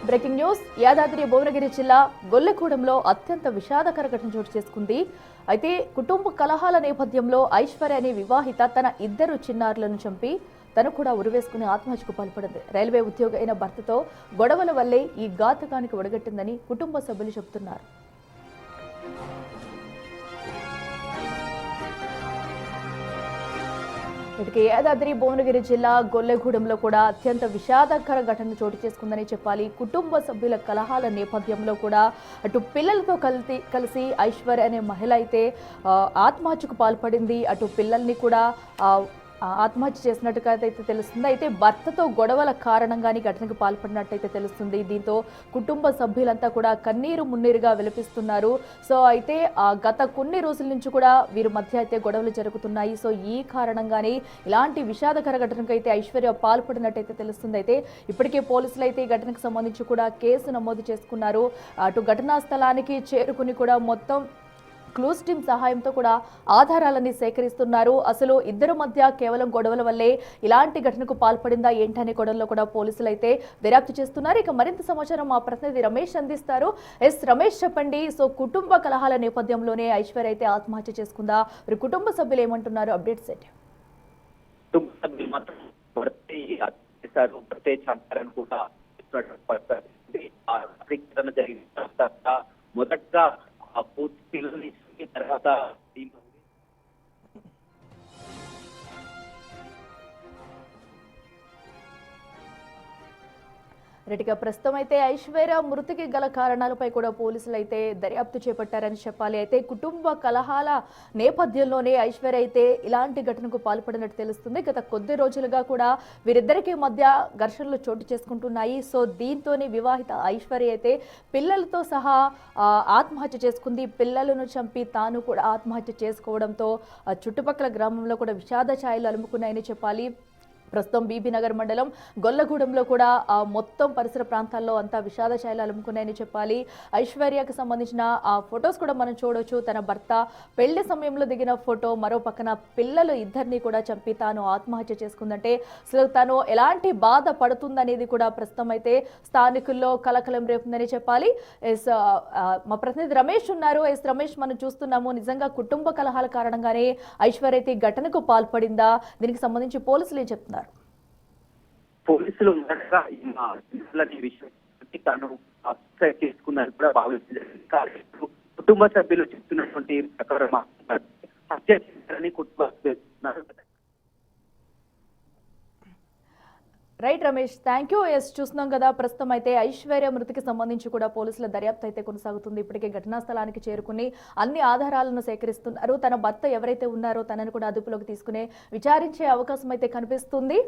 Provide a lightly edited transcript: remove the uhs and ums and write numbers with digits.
Breaking news. Yadadri Bhuvanagiri జిల్లా గొల్లెగూడెంలో అత్యంత విషాదకర ఘటన చోటు చేసుకుంది. అయితే కుటుంబ కలహాల నేపథ్యంలో ఐశ్వర్య అనే వివాహిత తన ఇద్దరు చిన్నారులను చంపి తను కూడా ఉరివేసుకుని ఆత్మహత్యకు పాల్పడింది. రైల్వే ఉద్యోగి అయిన భర్తతో గొడవల వల్లే ఈ ఘాతకానికి ఒడగట్టిందని కుటుంబ సభ్యులు చెబుతున్నారు. ఇటుకి యాదాద్రి భువనగిరి జిల్లా గొల్లెగూడెంలో కూడా అత్యంత విషాదకర ఘటన చోటు చేసుకుందని చెప్పాలి. కుటుంబ సభ్యుల కలహాల నేపథ్యంలో కూడా అటు పిల్లలతో కలిసి ఐశ్వర్య అనే మహిళ అయితే ఆత్మహత్యకు పాల్పడింది. అటు పిల్లల్ని కూడా ఆత్మహత్య చేసినట్టుగా అయితే తెలుస్తుంది. అయితే భర్తతో గొడవల కారణంగానే ఘటనకు పాల్పడినట్టయితే తెలుస్తుంది. దీంతో కుటుంబ సభ్యులంతా కూడా కన్నీరు మున్నీరుగా విలపిస్తున్నారు. సో అయితే గత కొన్ని రోజుల నుంచి కూడా వీరి మధ్య అయితే గొడవలు జరుగుతున్నాయి. సో ఈ కారణంగానే ఇలాంటి విషాదకర ఘటనకు అయితే ఐశ్వర్య పాల్పడినట్టయితే తెలుస్తుంది. అయితే ఇప్పటికే పోలీసులు అయితే ఈ ఘటనకు సంబంధించి కూడా కేసు నమోదు చేసుకున్నారు. అటు ఘటనా స్థలానికి చేరుకుని కూడా మొత్తం క్లూస్ టీమ్ సహాయంతో కూడా ఆధారాలన్నీ సేకరిస్తున్నారు. అసలు ఇద్దరు మధ్య కేవలం గొడవల వల్లే ఇలాంటి ఘటనకు పాల్పడిందా ఏంటనే గొడవల్లో కూడా పోలీసులు అయితే దర్యాప్తు చేస్తున్నారు. ఇక మరింత సమాచారం మా ప్రతినిధి రమేష్ అందిస్తారు. రమేష్ చెప్పండి. సో కుటుంబ కలహాల నేపథ్యంలోనే ఐశ్వర్య అయితే ఆత్మహత్య చేసుకుందా? కుటుంబ సభ్యులు ఏమంటున్నారు? అప్డేట్స్ ఏంటి? మొదటగా ఆ పూర్తి పిల్లల్ని తర్వాత రెడ్డిగా ప్రస్తుతం అయితే ఐశ్వర్య మృతికి గల కారణాలపై కూడా పోలీసులు అయితే దర్యాప్తు చేపట్టారని చెప్పాలి. అయితే కుటుంబ కలహాల నేపథ్యంలోనే ఐశ్వర్య అయితే ఇలాంటి ఘటనకు పాల్పడినట్టు తెలుస్తుంది. గత కొద్ది రోజులుగా కూడా వీరిద్దరికి మధ్య ఘర్షణలు చోటు చేసుకుంటున్నాయి. సో దీంతోనే వివాహిత ఐశ్వర్య అయితే పిల్లలతో సహా ఆత్మహత్య చేసుకుంది. పిల్లలను చంపి తాను కూడా ఆత్మహత్య చేసుకోవడంతో చుట్టుపక్కల గ్రామంలో కూడా విషాద ఛాయలు అలుముకున్నాయని చెప్పాలి. ప్రస్తుతం బీబీ నగర్ మండలం గొల్లగూడెంలో కూడా మొత్తం పరిసర ప్రాంతాల్లో అంతా విషాద ఛాయలు అలుముకున్నాయని చెప్పాలి. ఐశ్వర్యకు సంబంధించిన ఆ ఫొటోస్ కూడా మనం చూడొచ్చు. తన భర్త పెళ్లి సమయంలో దిగిన ఫోటో, మరో పక్కన పిల్లలు ఇద్దరిని కూడా చంపి తాను ఆత్మహత్య చేసుకుందంటే అసలు తను ఎలాంటి బాధ పడుతుందనేది కూడా ప్రస్తుతం అయితే స్థానికుల్లో కలకలం రేపుందని చెప్పాలి. మా ప్రతినిధి రమేష్ ఉన్నారు. రమేష్, మనం చూస్తున్నాము నిజంగా కుటుంబ కలహాల కారణంగానే ఐశ్వర్య అయితే ఘటనకు పాల్పడిందా? దీనికి సంబంధించి పోలీసులు ఏం చెప్తున్నారు? పోలీసులు మొదటగా విషయం తను చేసుకున్నారు కూడా భావించారు. కుటుంబ సభ్యులు చెప్తున్నటువంటి ప్రకారం హత్య చేశారని కుటుంబ సభ్యులు. Right Ramesh, thank you. చూస్తున్నాం కదా, ప్రస్తుతం అయితే ఐశ్వర్య మృతికి సంబంధించి కూడా పోలీసుల దర్యాప్తు అయితే కొనసాగుతుంది. ఇప్పటికే ఘటనా స్థలానికి చేరుకుని అన్ని ఆధారాలను సేకరిస్తున్నారు. తన భర్త ఎవరైతే ఉన్నారో తనను కూడా అదుపులోకి తీసుకునే విచారించే అవకాశం అయితే కనిపిస్తుంది.